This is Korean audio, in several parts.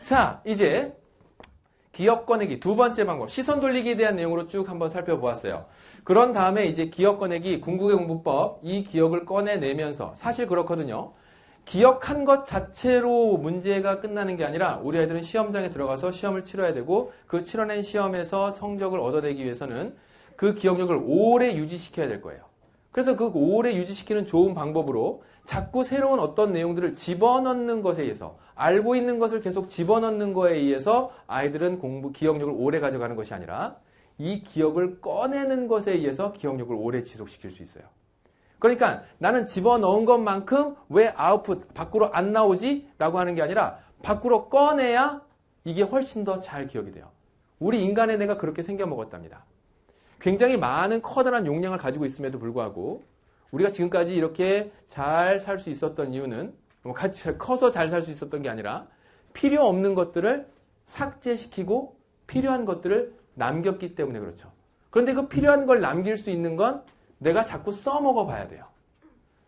자, 이제 기억 꺼내기 두 번째 방법, 시선 돌리기에 대한 내용으로 쭉 한번 살펴보았어요. 그런 다음에 이제 기억 꺼내기, 궁극의 공부법, 이 기억을 꺼내내면서 사실 그렇거든요. 기억한 것 자체로 문제가 끝나는 게 아니라 우리 아이들은 시험장에 들어가서 시험을 치러야 되고 그 치러낸 시험에서 성적을 얻어내기 위해서는 그 기억력을 오래 유지시켜야 될 거예요. 그래서 그 오래 유지시키는 좋은 방법으로 자꾸 새로운 어떤 내용들을 집어넣는 것에 의해서 알고 있는 것을 계속 집어넣는 거에 의해서 아이들은 기억력을 오래 가져가는 것이 아니라 이 기억을 꺼내는 것에 의해서 기억력을 오래 지속시킬 수 있어요. 그러니까 나는 집어넣은 것만큼 왜 아웃풋, 밖으로 안 나오지? 라고 하는 게 아니라 밖으로 꺼내야 이게 훨씬 더 잘 기억이 돼요. 우리 인간의 뇌가 그렇게 생겨먹었답니다. 굉장히 많은 커다란 용량을 가지고 있음에도 불구하고 우리가 지금까지 이렇게 잘 살 수 있었던 이유는 커서 잘 살 수 있었던 게 아니라 필요 없는 것들을 삭제시키고 필요한 것들을 남겼기 때문에 그렇죠. 그런데 그 필요한 걸 남길 수 있는 건 내가 자꾸 써먹어 봐야 돼요.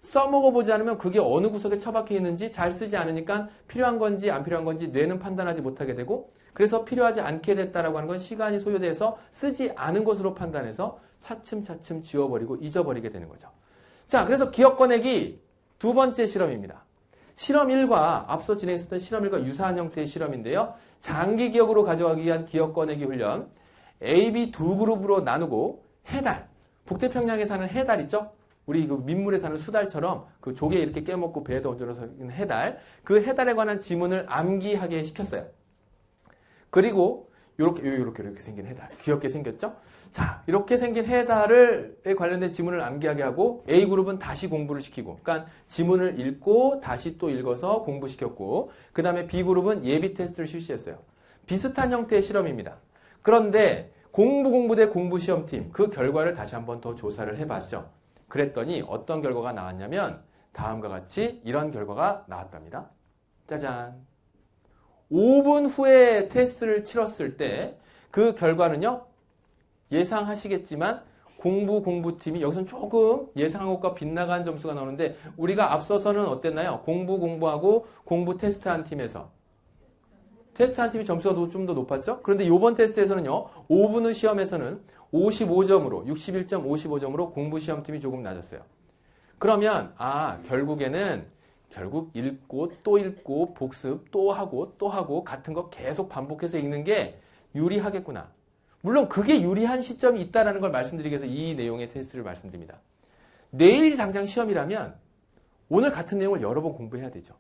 써먹어 보지 않으면 그게 어느 구석에 처박혀 있는지 잘 쓰지 않으니까 필요한 건지 안 필요한 건지 뇌는 판단하지 못하게 되고 그래서 필요하지 않게 됐다라고 하는 건 시간이 소요돼서 쓰지 않은 것으로 판단해서 차츰차츰 지워버리고 잊어버리게 되는 거죠. 자, 그래서 기억 꺼내기 두 번째 실험입니다. 실험 1과 앞서 진행했었던 실험 1과 유사한 형태의 실험인데요. 장기 기억으로 가져가기 위한 기억 꺼내기 훈련 A, B 두 그룹으로 나누고 해달, 북태평양에 사는 해달 있죠? 우리 그 민물에 사는 수달처럼 그 조개 이렇게 깨먹고 배에다 얹어서 있는 해달, 그 해달에 관한 지문을 암기하게 시켰어요. 그리고 이렇게 생긴 해달, 귀엽게 생겼죠? 자, 이렇게 생긴 해달에 관련된 지문을 암기하게 하고 A그룹은 다시 공부를 시키고, 그러니까 지문을 읽고 다시 또 읽어서 공부시켰고, 그 다음에 B그룹은 예비 테스트를 실시했어요. 비슷한 형태의 실험입니다. 그런데 공부대 공부시험팀 그 결과를 다시 한번 더 조사를 해봤죠. 그랬더니 어떤 결과가 나왔냐면 다음과 같이 이런 결과가 나왔답니다. 짜잔. 5분 후에 테스트를 치렀을 때 그 결과는요. 예상하시겠지만 공부팀이 여기서는 조금 예상한 것과 빗나간 점수가 나오는데 우리가 앞서서는 어땠나요? 공부하고 공부 테스트한 팀에서 테스트한 팀이 점수가 좀 더 높았죠? 그런데 이번 테스트에서는요. 5분 후 시험에서는 55점으로 61.55점으로 공부시험팀이 조금 낮았어요. 그러면 결국 읽고 또 읽고 복습 또 하고 같은 거 계속 반복해서 읽는 게 유리하겠구나. 물론 그게 유리한 시점이 있다는 걸 말씀드리기 위해서 이 내용의 테스트를 말씀드립니다. 내일 당장 시험이라면 오늘 같은 내용을 여러 번 공부해야 되죠.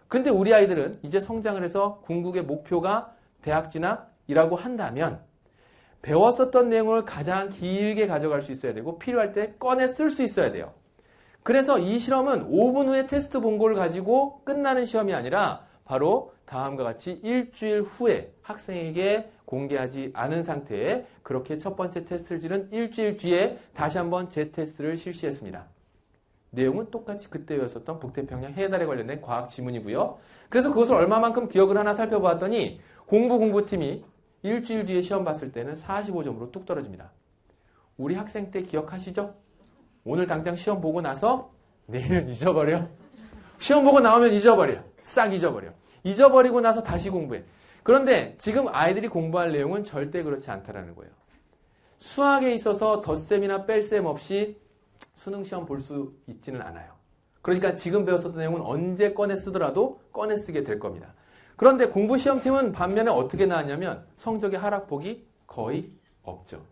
그런데 우리 아이들은 이제 성장을 해서 궁극의 목표가 대학 진학이라고 한다면 배웠었던 내용을 가장 길게 가져갈 수 있어야 되고 필요할 때 꺼내 쓸 수 있어야 돼요. 그래서 이 실험은 5분 후에 테스트 본고를 가지고 끝나는 시험이 아니라 바로 다음과 같이 일주일 후에 학생에게 공개하지 않은 상태에 그렇게 첫 번째 테스트를 치른 일주일 뒤에 다시 한번 재테스트를 실시했습니다. 내용은 똑같이 그때 배웠었던 북태평양 해달에 관련된 과학 지문이고요. 그래서 그것을 얼마만큼 기억을 하나 살펴보았더니 공부팀이 일주일 뒤에 시험 봤을 때는 45점으로 뚝 떨어집니다. 우리 학생 때 기억하시죠? 오늘 당장 시험 보고 나서 내일은 잊어버려. 시험 보고 나오면 잊어버려. 싹 잊어버려. 잊어버리고 나서 다시 공부해. 그런데 지금 아이들이 공부할 내용은 절대 그렇지 않다라는 거예요. 수학에 있어서 덧셈이나 뺄셈 없이 수능 시험 볼 수 있지는 않아요. 그러니까 지금 배웠었던 내용은 언제 꺼내 쓰더라도 꺼내 쓰게 될 겁니다. 그런데 공부시험팀은 반면에 어떻게 나왔냐면 성적의 하락폭이 거의 없죠.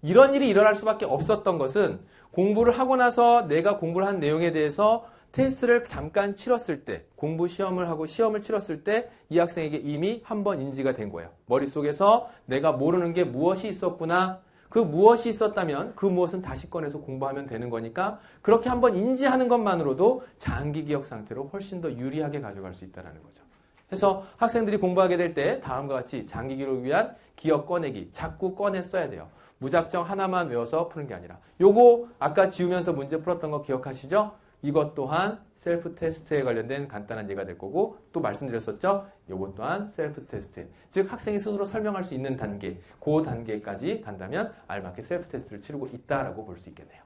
이런 일이 일어날 수밖에 없었던 것은 공부를 하고 나서 내가 공부를 한 내용에 대해서 테스트를 잠깐 치렀을 때, 공부 시험을 하고 시험을 치렀을 때 이 학생에게 이미 한번 인지가 된 거예요. 머릿속에서 내가 모르는 게 무엇이 있었구나. 그 무엇이 있었다면 그 무엇은 다시 꺼내서 공부하면 되는 거니까 그렇게 한번 인지하는 것만으로도 장기 기억 상태로 훨씬 더 유리하게 가져갈 수 있다는 거죠. 그래서 학생들이 공부하게 될 때 다음과 같이 장기 기록을 위한 기억 꺼내기 자꾸 꺼내 써야 돼요. 무작정 하나만 외워서 푸는 게 아니라 요거 아까 지우면서 문제 풀었던 거 기억하시죠? 이것 또한 셀프 테스트에 관련된 간단한 예가 될 거고 또 말씀드렸었죠? 요것 또한 셀프 테스트. 즉 학생이 스스로 설명할 수 있는 단계, 그 단계까지 간다면 알맞게 셀프 테스트를 치르고 있다라고 볼 수 있겠네요.